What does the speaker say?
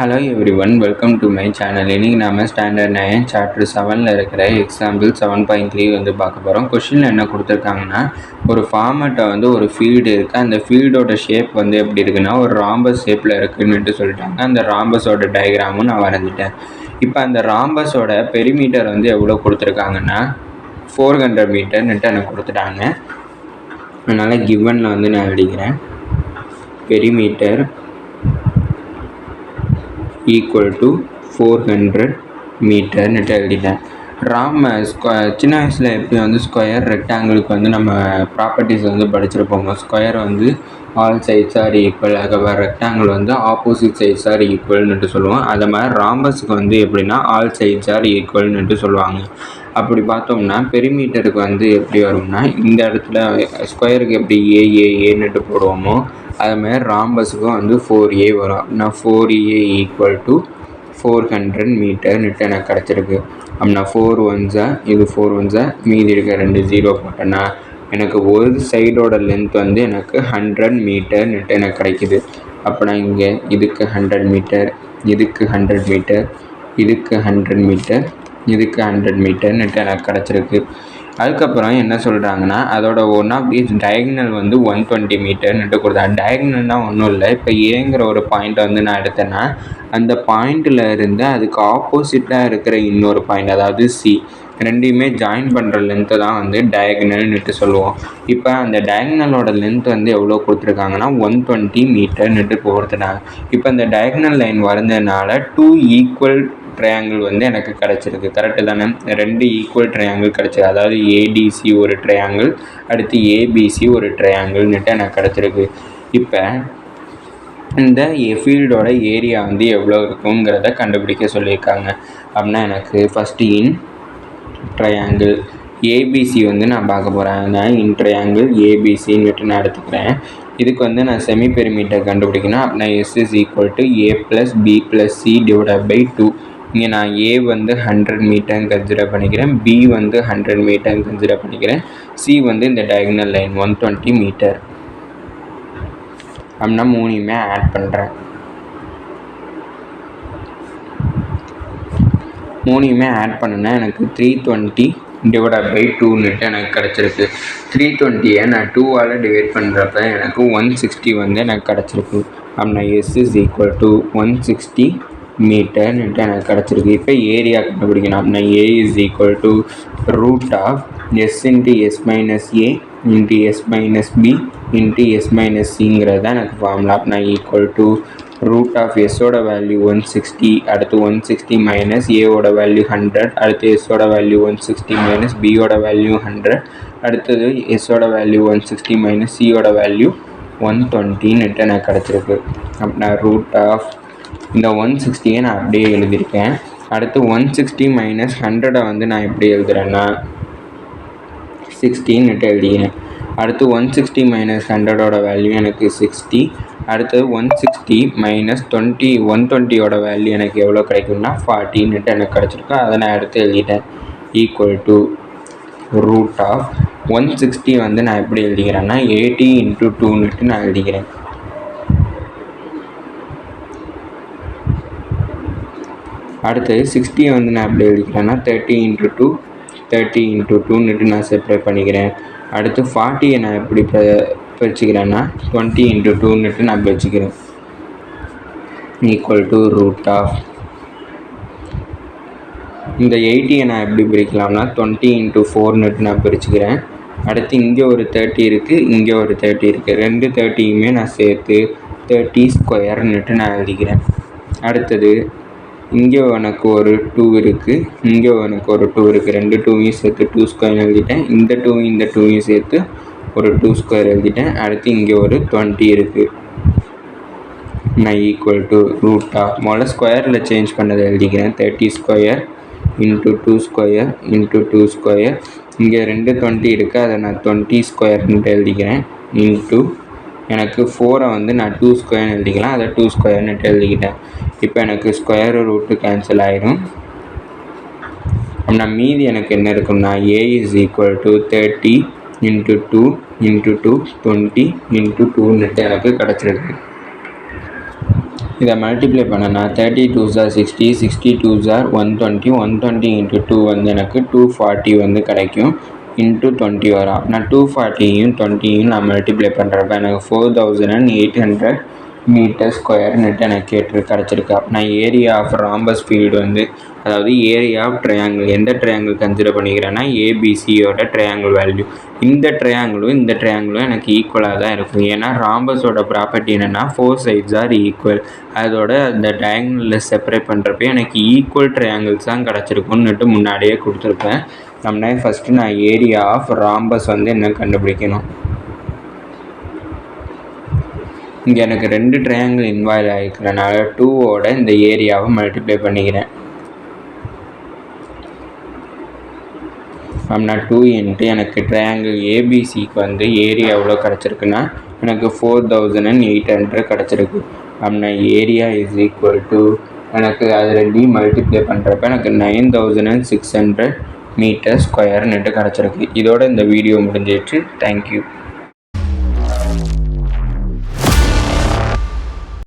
Hello everyone, welcome to my channel. இன்றைக்கி நம்ம standard 9 chapter 7 இருக்கிற எக்ஸாம்பிள் 7.3 பார்க்க போகிறோம். கொஷினில் என்ன கொடுத்துருக்காங்கன்னா, ஒரு ஃபார்மேட்டை ஒரு ஃபீல்டு இருக்குது. அந்த ஃபீல்டோட ஷேப் எப்படி இருக்குன்னா ஒரு ராம்பஸ் ஷேப்பில் இருக்குன்னுட்டு சொல்லிட்டாங்க. அந்த ராம்பஸோட டயக்ராமும் நான் வரைஞ்சிட்டேன். இப்போ அந்த ராம்பஸோட பெரிமீட்டர் எவ்வளோ கொடுத்துருக்காங்கன்னா 400 மீட்டர்னுட்டு எனக்கு கொடுத்துட்டாங்க. அதனால் கிவனில் நான் எழுதிக்கிறேன். பெரிமீட்டர் ஈக்குவல் டு 400 மீட்டர்னுட்டு எழுதிட்டேன். சின்ன வயசில் எப்படி ஸ்கொயர் ரெக்டாங்கிளுக்கு நம்ம ப்ராப்பர்ட்டிஸ் படிச்சிருப்போம். Square all sides are equal, அதுக்கப்புறம் ரெக்டாங்கிள் ஆப்போசிட் சைட்ஸ் ஆர் ஈக்குவல்னுட்டு சொல்லுவோம். அது மாதிரி ராம்பஸுக்கு எப்படின்னா ஆல் சைட்ஸ் ஆர் ஈக்குவல்னுட்டு சொல்லுவாங்க. அப்படி பார்த்தோம்னா பெரிமீட்டருக்கு எப்படி வரும்னா, இந்த இடத்துல ஸ்கொயருக்கு எப்படி ஏன்னுட்டு போடுவோமோ அதுமாதிரி ராம்பஸுக்கும் 4a வரும். அப்படின்னா 4a ஈக்குவல் டு 400 மீட்டர்னுட்டு எனக்கு கிடச்சிருக்கு. அப்படின்னா 4 1s இது 4 1s மீதி இருக்க 2 0 போட்டேன்னா எனக்கு ஒரு சைடோட லென்த் எனக்கு 100 மீட்டர்னுட்டு எனக்கு கிடைக்குது. அப்படின்னா இங்கே இதுக்கு 100 மீட்டர், இதுக்கு 100 மீட்டர், இதுக்கு 100 மீட்டர், இதுக்கு 100 மீட்டர்னுட்டு எனக்கு கிடச்சிருக்கு. அதுக்கப்புறம் என்ன சொல்கிறாங்கன்னா, அதோட ஒன் ஆஃப் தீஸ் டயக்னல் 120 மீட்டர்னுட்டு கொடுத்தாங்க. டயக்னல்னால் ஒன்றும் இல்லை. இப்போ ஏங்கிற ஒரு பாயிண்ட் நான் எடுத்தேன்னா அந்த பாயிண்டில் இருந்து அதுக்கு ஆப்போசிட்டாக இருக்கிற இன்னொரு பாயிண்ட், அதாவது சி, ரெண்டையுமே ஜாயின் பண்ணுற லென்த்தை தான் டயக்னல்னுட்டு சொல்லுவோம். இப்போ அந்த டயக்னலோட லென்த் எவ்வளோ கொடுத்துருக்காங்கன்னா 120 மீட்டர்னுட்டு கொடுத்துட்டாங்க. இப்போ அந்த டயக்னல் லைன் வரைஞ்சதுனால 2 ஈக்குவல் ட்ரையாங்கிள் எனக்கு கிடச்சிருக்கு. கரெக்டு தானே? 2 ஈக்குவல் ட்ரையாங்கிள் கிடச்சிருக்கு. அதாவது ஏடிசி ஒரு ட்ரையாங்கிள், அடுத்து ஏபிசி ஒரு ட்ரையாங்கிள்னுட்டு எனக்கு கிடச்சிருக்கு. இப்போ இந்த ஃபீல்டோட ஏரியா எவ்வளோ இருக்குங்கிறத கண்டுபிடிக்க சொல்லியிருக்காங்க. அப்படின்னா எனக்கு ஃபஸ்ட்டு இன் ட்ரையாங்கிள் ஏபிசி நான் பார்க்க போகிறேன். நான் இன் ட்ரையாங்கிள் ஏபிசின்னுட்டு நான் எடுத்துக்கிறேன். இதுக்கு நான் செமி பெரிமீட்டர் கண்டுபிடிக்கணும். அப்படின்னா S is equal to A plus B plus C divided by 2. இங்கே நான் ஏ 100 மீட்டர் கன்சிடர் பண்ணிக்கிறேன், பி 100 மீட்டர் கன்சிடர் பண்ணிக்கிறேன், சி இந்த டயக்னல் லைன் 120 மீட்டர். அப்படின்னா மூணையுமே ஆட் பண்ணுறேன். மூணையுமே ஆட் பண்ணுன்னா எனக்கு 320 டிவைடட் பை 2ன்னுட்டு எனக்கு கிடச்சிருக்கு. 320 நான் 2ஆல் டிவைட் பண்ணுறப்ப எனக்கு 160 எனக்கு கிடச்சிருக்கு. அப்படின்னா எஸ் இஸ் ஈக்குவல் டு 160 மீட்டர்னுட்டு எனக்கு கிடச்சிருக்கு. இப்போ ஏரியா கண்டுபிடிக்கணும். அப்படின்னா A is equal to root of S into S minus A into S minus B into S minus சிங்கிறது தான் எனக்கு ஃபார்முலா. அப்படின்னா ஈக்குவல் டு ரூட் ஆஃப் எஸ்ஸோட வேல்யூ 160, அடுத்து 160 மைனஸ் ஏவோட வேல்யூ 100, அடுத்து எஸ்ஸோட வேல்யூ 160 மைனஸ் பியோட வேல்யூ 100, அடுத்தது எஸ்ஸோட வேல்யூ 160 மைனஸ் சியோட வேல்யூ 120ன்னுட்டு எனக்கு கிடச்சிருக்கு. அப்படின்னா ரூட் ஆஃப் இந்த 160 நான் அப்படியே எழுதியிருக்கேன். அடுத்து 160 மைனஸ் 100 நான் எப்படி எழுதுறேன்னா 16ன்னுட்டு எழுதிக்கிறேன். அடுத்து 160 மைனஸ் 100ஓட வேல்யூ எனக்கு 60. அடுத்தது 160 மைனஸ் 120ஓட வேல்யூ எனக்கு எவ்வளோ கிடைக்கும்னா 40ன்னுட்டு எனக்கு கிடச்சிருக்கு. அதை நான் எடுத்து எழுதிட்டேன். ஈக்குவல் டு ரூட் ஆஃப் 160 நான் எப்படி எழுதிக்கிறேன்னா 80 × 2ன்னுட்டு நான் எழுதிக்கிறேன். அடுத்து 60 நான் எப்படி எழுதிக்கிறேன்னா 30 × 2, 30 × 2ன்னுட்டு நான் செப்பரேட் பண்ணிக்கிறேன். அடுத்து 40 நான் எப்படி பிரிச்சுக்கிறேன்னா 20 × 2ன்னுட்டு நான் பிரிச்சுக்கிறேன். ஈக்குவல் டு ரூட் ஆஃப் இந்த 80 நான் எப்படி பிரிக்கலாம்னா 20 × 4ன்னுட்டு நான் பிரிச்சுக்கிறேன். அடுத்து இங்கே ஒரு 30 இருக்குது, இங்கே ஒரு 30 இருக்குது. ரெண்டு 30யுமே நான் சேர்த்து 30 ஸ்கொயர்னுட்டு நான் எழுதிக்கிறேன். அடுத்தது இங்கே எனக்கு ஒரு 2 இருக்குது, இங்கே எனக்கு ஒரு 2 இருக்குது. ரெண்டு 2யும் சேர்த்து 2 ஸ்கொயர் எழுதிட்டேன். இந்த 2யும் சேர்த்து ஒரு 2 ஸ்கொயர் எழுதிட்டேன். அடுத்து இங்கே ஒரு 20 இருக்குது. நான் ஈக்குவல் டு ரூட் ஆஃப் முதல்ல ஸ்கொயரில் சேஞ்ச் பண்ணதை எழுதிக்கிறேன். 30 square into 2 square into 2 square. இங்கே 2 20 இருக்குது, அதை நான் 20 ஸ்கொயர்னுட்டு எழுதிக்கிறேன். இன்ட்டு எனக்கு 4 நான் 2 ஸ்கொயர்னு எழுதிக்கலாம், அதை 2 ஸ்கொயர்னுட்டு எழுதிக்கிட்டேன். இப்போ எனக்கு ஸ்கொயர் ரூட்டு கேன்சல் ஆயிரும். அப்படின்னா மீதி எனக்கு என்ன இருக்கும்னா ஏ இஸ் ஈக்குவல் டு 30 × 2 × 2 20 × 2ன்னுட்டு எனக்கு கிடச்சிருக்கு. இதை மல்டிப்ளை பண்ணனா 30 2s are 60, 60 2s are 120, 120 into 2 வந்து எனக்கு 240 வந்து கிடைக்கும். இன்ட்டு 20 வரும். நான் 240யும் 20யும் நான் மல்டிப்ளை பண்ணுறப்ப எனக்கு 4800 மீட்டர் ஸ்கொயர்னுட்டு எனக்கு கிடச்சிருக்கு. நான் ஏரியா ஆஃப் ராம்பஸ் ஃபீல்டு வந்து, அதாவது ஏரியா ஆஃப் ட்ரையாங்கிள், எந்த ட்ரையாங்கிள் கன்சிடர் பண்ணிக்கிறேன்னா ஏபிசியோட ட்ரையாங்கிள் வேல்யூ. இந்த ட்ரையாங்கிளும் எனக்கு ஈக்குவலாக தான் இருக்கும். ஏன்னா ராம்பஸோட ப்ராப்பர்ட்டி என்னென்னா 4 sides are equal. அதோட அந்த டயங்கலில் செப்பரேட் பண்ணுறப்ப எனக்கு ஈக்குவல் ட்ரையாங்கிள்ஸ் தான் கிடச்சிருக்குன்னுட்டு முன்னாடியே கொடுத்துருப்பேன். ஃபஸ்ட்டு நான் ஏரியா ஆஃப் ராம்பஸ் வந்து என்ன கண்டுபிடிக்கணும். இங்கே எனக்கு 2 ட்ரையாங்கிள் இன்வால்வ் ஆகிக்கிறனால 2ஓட இந்த ஏரியாவை மல்டிப்ளை பண்ணிக்கிறேன். அப்படின்னா 2 இன்ட்டு எனக்கு ட்ரையாங்கிள் ஏபிசிக்கு வந்து ஏரியா எவ்வளோ கிடச்சிருக்குன்னா எனக்கு 4800 கிடச்சிருக்கு. அப்படின்னா ஏரியா இஸ் ஈக்குவல் டு எனக்கு அது ரெண்டையும் மல்டிப்ளை பண்ணுறப்ப எனக்கு 9600 மீட்டர் ஸ்கொயர்னுட்டு கிடச்சிருக்கு. இதோட இந்த வீடியோ முடிஞ்சிடுச்சு. தேங்க்யூ.